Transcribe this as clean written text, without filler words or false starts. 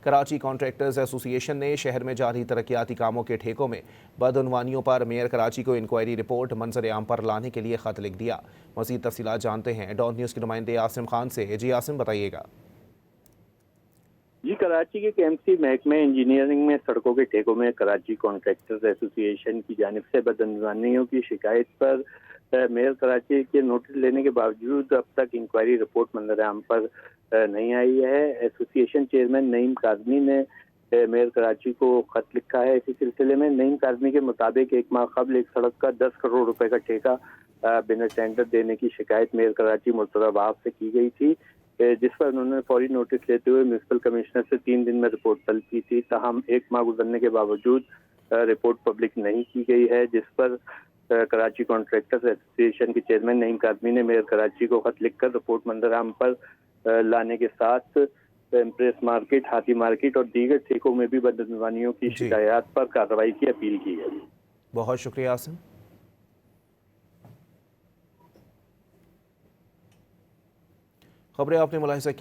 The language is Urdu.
کراچی کانٹریکٹرز ایسوسی ایشن نے شہر میں جاری ترقیاتی کاموں کے ٹھیکوں میں بدعنوانیوں پر میئر کراچی کو انکوائری رپورٹ منظر عام پر لانے کے لیے خط لکھ دیا۔ مزید تفصیلات جانتے ہیں ڈان نیوز کے نمائندے عاصم خان سے۔ جی عاصم، بتائیے گا۔ جی، کراچی کے KMC محکمہ انجینئرنگ میں سڑکوں کے ٹھیکوں میں کراچی کانٹریکٹرز ایسوسی ایشن کی جانب سے بدعنوانیوں کی شکایت پر میئر کراچی کے نوٹس لینے کے باوجود اب تک انکوائری رپورٹ منظر عام پر نہیں آئی ہے۔ ایسوسی ایشن چیئرمین نعیم کاظمی نے میئر کراچی کو خط لکھا ہے۔ اسی سلسلے میں نعیم کاظمی کے مطابق ایک ماہ قبل ایک سڑک کا 10 کروڑ روپے کا ٹھیکہ بنا ٹینڈر دینے کی شکایت میئر کراچی مرتضی وہاب سے کی گئی تھی، جس پر انہوں نے فوری نوٹس لیتے ہوئے میونسپل کمشنر سے 3 دن میں رپورٹ طلب کی تھی۔ تاہم ایک ماہ گزرنے کے باوجود رپورٹ پبلک نہیں کی گئی ہے، جس پر کراچی کانٹریکٹرز ایسوسی ایشن کے چیئرمین نعیم کاظمی نے میئر کراچی کو خط لکھ کر رپورٹ منظر عام پر لانے کے ساتھ امپریس مارکیٹ، ہاتھی مارکیٹ اور دیگر ٹھیکوں میں بھی بدعنوانیوں کی شکایات پر کارروائی کی اپیل کی ہے۔ بہت شکریہ عاصم۔ خبریں آپ نے ملاحظہ کی۔